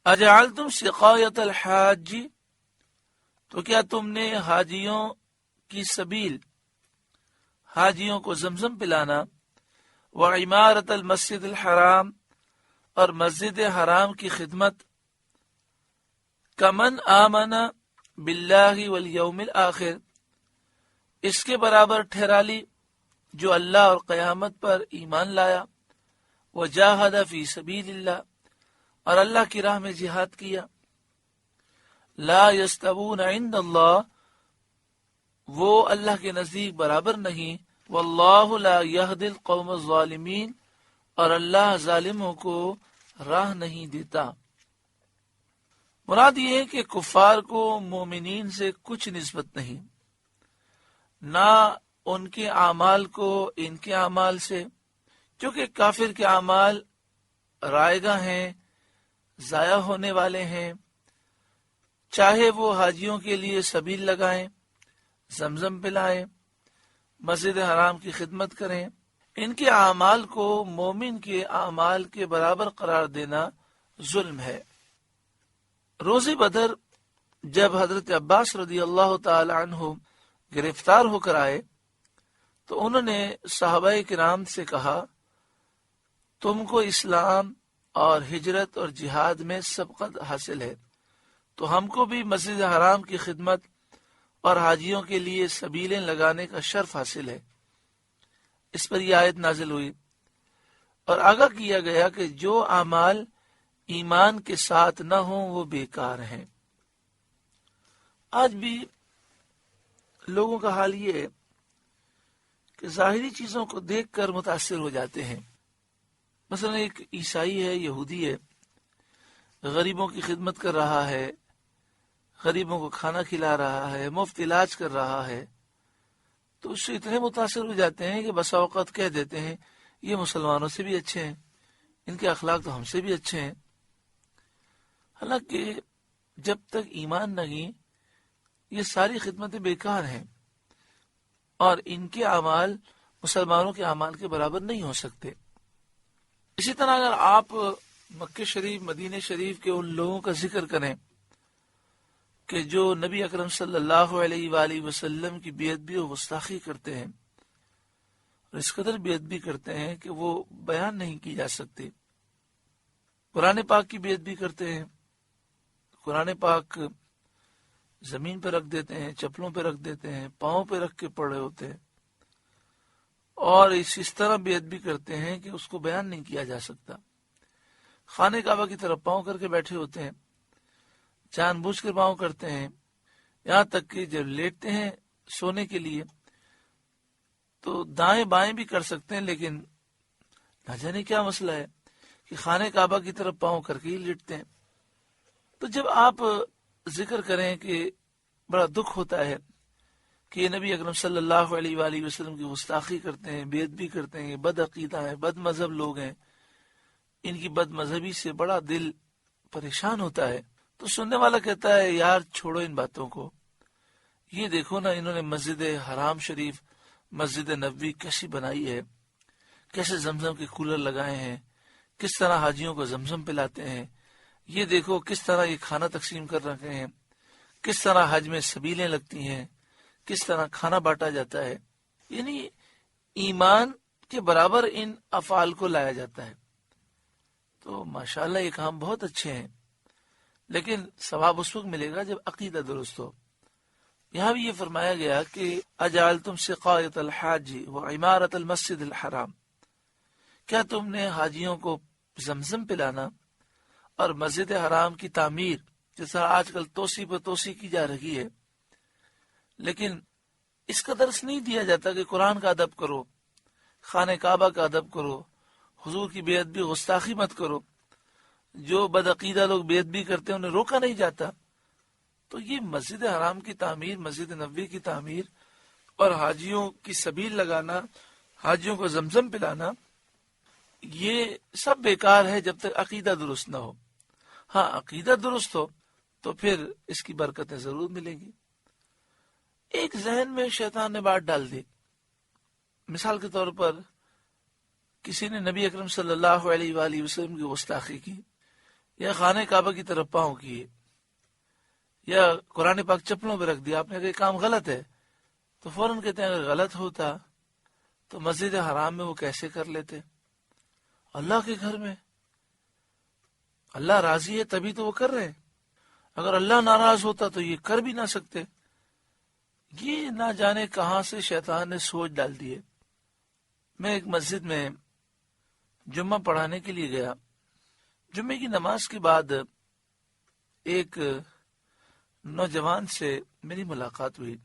اجعلتم سقایۃ الحاج، تو کیا تم نے حاجیوں کی سبیل، حاجیوں کو زمزم پلانا، وعمارت المسجد الحرام، اور مسجد حرام کی خدمت، کمن آمن باللہ والیوم الآخر، اس کے برابر ٹھہرا لی جو اللہ اور قیامت پر ایمان لایا، وجاہد فی سبیل اللہ، اور اللہ کی راہ میں جہاد کیا، لا یستوون عند اللہ، وہ اللہ کے نزدیک برابر نہیں، واللہ لا یہدی القوم الظالمین، اور اللہ ظالموں کو راہ نہیں دیتا۔ مراد یہ ہے کہ کفار کو مومنین سے کچھ نسبت نہیں، نہ ان کے اعمال کو ان کے اعمال سے، کیونکہ کافر کے اعمال رائگاں ہیں، ضائع ہونے والے ہیں، چاہے وہ حاجیوں کے لیے سبیل لگائیں، زمزم پلائیں، مسجد حرام کی خدمت کریں، ان کے اعمال کو مومن کے اعمال کے برابر قرار دینا ظلم ہے۔ روز بدر جب حضرت عباس رضی اللہ تعالی عنہ گرفتار ہو کر آئے تو انہوں نے صحابہ کرام سے کہا، تم کو اسلام اور ہجرت اور جہاد میں سبقت حاصل ہے، تو ہم کو بھی مسجد حرام کی خدمت اور حاجیوں کے لیے سبیلیں لگانے کا شرف حاصل ہے۔ اس پر یہ آیت نازل ہوئی اور آگاہ کیا گیا کہ جو اعمال ایمان کے ساتھ نہ ہوں وہ بیکار ہیں۔ آج بھی لوگوں کا حال یہ ہے کہ ظاہری چیزوں کو دیکھ کر متاثر ہو جاتے ہیں۔ مثلا ایک عیسائی ہے، یہودی ہے، غریبوں کی خدمت کر رہا ہے، غریبوں کو کھانا کھلا رہا ہے، مفت علاج کر رہا ہے، تو اس سے اتنے متاثر ہو جاتے ہیں کہ بسا اوقات کہہ دیتے ہیں یہ مسلمانوں سے بھی اچھے ہیں، ان کے اخلاق تو ہم سے بھی اچھے ہیں۔ حالانکہ جب تک ایمان نہیں یہ ساری خدمتیں بیکار ہیں اور ان کے اعمال مسلمانوں کے اعمال کے برابر نہیں ہو سکتے۔ اسی طرح اگر آپ مکہ شریف، مدینہ شریف کے ان لوگوں کا ذکر کریں کہ جو نبی اکرم صلی اللہ علیہ وآلہ وسلم کی بے ادبی و گستاخی کرتے ہیں، اور اس قدر بے ادبی کرتے ہیں کہ وہ بیان نہیں کی جا سکتی، قرآن پاک کی بے ادبی کرتے ہیں، قرآن پاک زمین پہ رکھ دیتے ہیں، چپلوں پہ رکھ دیتے ہیں، پاؤں پہ رکھ کے پڑے ہوتے ہیں، اور اس طرح بے ادبی کرتے ہیں کہ اس کو بیان نہیں کیا جا سکتا۔ خانہ کعبہ کی طرف پاؤں کر کے بیٹھے ہوتے ہیں، جان بوجھ کر پاؤں کرتے ہیں، یہاں تک کہ جب لیٹتے ہیں سونے کے لیے تو دائیں بائیں بھی کر سکتے ہیں، لیکن نہ جانے کیا مسئلہ ہے کہ خانہ کعبہ کی طرف پاؤں کر کے ہی لیٹتے ہیں۔ تو جب آپ ذکر کریں کہ بڑا دکھ ہوتا ہے کہ یہ نبی اکرم صلی اللہ علیہ وآلہ وسلم کی گستاخی کرتے ہیں، بے ادبی کرتے ہیں، بد عقیدہ ہیں، بد مذہب لوگ ہیں، ان کی بد مذہبی سے بڑا دل پریشان ہوتا ہے، تو سننے والا کہتا ہے یار چھوڑو ان باتوں کو، یہ دیکھو نا انہوں نے مسجد حرام شریف، مسجد نبوی کیسی بنائی ہے، کیسے زمزم کے کولر لگائے ہیں، کس طرح حاجیوں کو زمزم پلاتے ہیں، یہ دیکھو کس طرح یہ کھانا تقسیم کر رکھے ہیں، کس طرح حج میں سبیلیں لگتی ہیں، کس طرح کھانا بانٹا جاتا ہے، یعنی ایمان کے برابر ان افعال کو لایا جاتا ہے۔ تو ماشاءاللہ یہ کام بہت اچھے ہیں، لیکن ثواب اس وقت ملے گا جب عقیدہ درست ہو۔ یہاں بھی یہ فرمایا گیا کہ اجعلتم سقایۃ الحاج وعمارت المسجد الحرام، کیا تم نے حاجیوں کو زمزم پلانا اور مسجد حرام کی تعمیر، جس طرح آج کل توسیع پر توسیع کی جا رہی ہے، لیکن اس کا درس نہیں دیا جاتا کہ قرآن کا ادب کرو، خانہ کعبہ کا ادب کرو، حضور کی بے ادبی گستاخی مت کرو، جو بدعقیدہ لوگ بے ادبی کرتے ہیں انہیں روکا نہیں جاتا۔ تو یہ مسجد حرام کی تعمیر، مسجد نبوی کی تعمیر اور حاجیوں کی سبیل لگانا، حاجیوں کو زمزم پلانا، یہ سب بیکار ہے جب تک عقیدہ درست نہ ہو۔ ہاں عقیدہ درست ہو تو پھر اس کی برکتیں ضرور ملیں گی۔ ایک ذہن میں شیطان نے بات ڈال دی، مثال کے طور پر کسی نے نبی اکرم صلی اللہ علیہ وآلہ وسلم کی گستاخی کی، یا خانہ کعبہ کی طرف پاؤں کیے یا قرآن پاک چپلوں پہ رکھ دیا، آپ نے کہا یہ کام غلط ہے، تو فوراً کہتے ہیں اگر غلط ہوتا تو مسجد حرام میں وہ کیسے کر لیتے؟ اللہ کے گھر میں اللہ راضی ہے تبھی تو وہ کر رہے ہیں، اگر اللہ ناراض ہوتا تو یہ کر بھی نہ سکتے۔ یہ نہ جانے کہاں سے شیطان نے سوچ ڈال دی ہے۔ میں ایک مسجد میں جمعہ پڑھانے کے لیے گیا، جمعے کی نماز کے بعد ایک نوجوان سے میری ملاقات ہوئی۔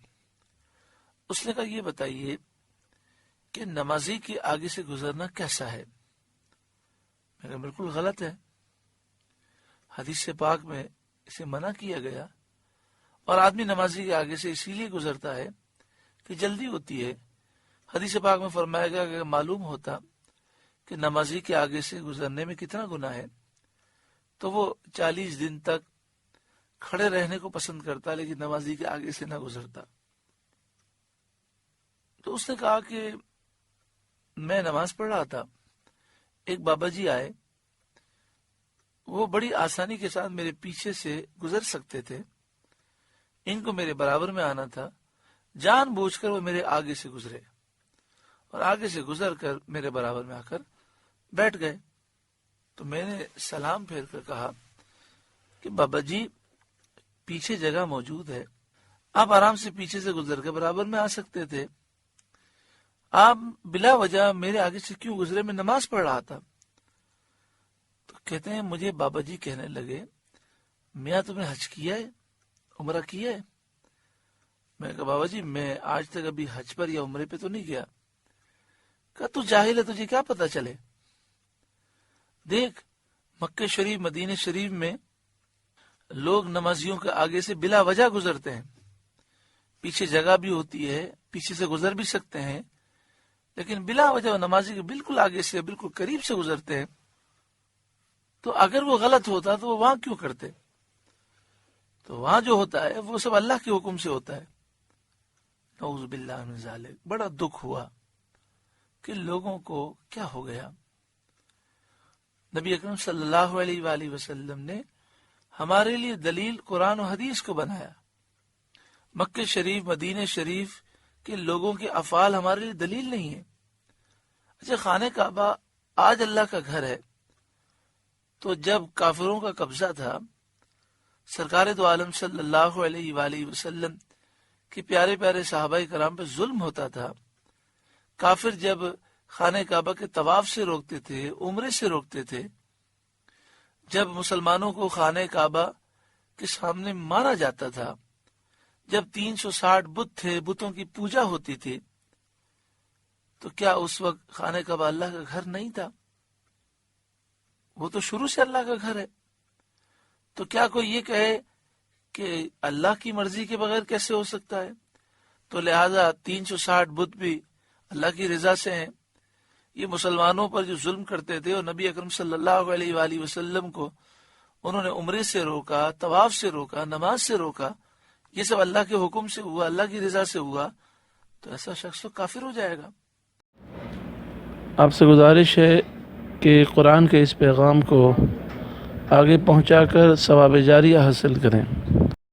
اس نے کہا یہ بتائیے کہ نمازی کے آگے سے گزرنا کیسا ہے؟ میں کہا بالکل غلط ہے، حدیث پاک میں اسے منع کیا گیا، اور آدمی نمازی کے آگے سے اسی لیے گزرتا ہے کہ جلدی ہوتی ہے۔ حدیث پاک میں فرمایا گیا کہ معلوم ہوتا کہ نمازی کے آگے سے گزرنے میں کتنا گناہ ہے تو وہ 40 دن تک کھڑے رہنے کو پسند کرتا، لیکن نمازی کے آگے سے نہ گزرتا۔ تو اس نے کہا کہ میں نماز پڑھ رہا تھا، ایک بابا جی آئے، وہ بڑی آسانی کے ساتھ میرے پیچھے سے گزر سکتے تھے، ان کو میرے برابر میں آنا تھا، جان بوجھ کر وہ میرے آگے سے گزرے اور آگے سے گزر کر میرے برابر میں آ کر بیٹھ گئے۔ تو میں نے سلام پھیر کر کہا کہ بابا جی پیچھے جگہ موجود ہے، آپ آرام سے پیچھے سے گزر کے برابر میں آ سکتے تھے، آپ بلا وجہ میرے آگے سے کیوں گزرے؟ میں نماز پڑھ رہا تھا۔ تو کہتے ہیں مجھے بابا جی کہنے لگے میاں تم نے حج کیا ہے، عمرہ کیا ہے؟ میں نے کہا بابا جی میں آج تک ابھی حج پر یا عمرے پہ تو نہیں گیا۔ کہا تو جاہل ہے، تجھے کیا پتا چلے؟ دیکھ مکہ شریف مدینہ شریف میں لوگ نمازیوں کے آگے سے بلا وجہ گزرتے ہیں، پیچھے جگہ بھی ہوتی ہے، پیچھے سے گزر بھی سکتے ہیں، لیکن بلا وجہ نمازی کے بالکل آگے سے بالکل قریب سے گزرتے ہیں۔ تو اگر وہ غلط ہوتا تو وہ وہاں کیوں کرتے؟ تو وہاں جو ہوتا ہے وہ سب اللہ کے حکم سے ہوتا ہے۔ نعوذ باللہ من ذالک۔ بڑا دکھ ہوا کہ لوگوں کو کیا ہو گیا۔ نبی اکرم صلی اللہ علیہ وآلہ وسلم نے ہمارے لیے دلیل قرآن و حدیث کو بنایا، مکہ شریف مدینہ شریف کے لوگوں کے افعال ہمارے لیے دلیل نہیں ہے۔ اچھا خانہ کعبہ آج اللہ کا گھر ہے، تو جب کافروں کا قبضہ تھا، سرکار دو عالم صلی اللہ علیہ وآلہ وسلم کے پیارے پیارے صحابہ کرام پہ ظلم ہوتا تھا، کافر جب خانہ کعبہ کے طواف سے روکتے تھے، عمرے سے روکتے تھے، جب مسلمانوں کو خانہ کعبہ کے سامنے مارا جاتا تھا، جب 360 بت تھے، بتوں کی پوجا ہوتی تھی، تو کیا اس وقت خانہ کعبہ اللہ کا گھر نہیں تھا؟ وہ تو شروع سے اللہ کا گھر ہے۔ تو کیا کوئی یہ کہے کہ اللہ کی مرضی کے بغیر کیسے ہو سکتا ہے؟ تو لہذا 360 بت بھی اللہ کی رضا سے ہیں۔ یہ مسلمانوں پر جو ظلم کرتے تھے اور نبی اکرم صلی اللہ علیہ وآلہ وسلم کو انہوں نے عمرے سے روکا، طواف سے روکا، نماز سے روکا، یہ سب اللہ کے حکم سے ہوا، اللہ کی رضا سے ہوا، تو ایسا شخص تو کافر ہو جائے گا۔ آپ سے گزارش ہے کہ قرآن کے اس پیغام کو آگے پہنچا کر ثواب جاریہ حاصل کریں۔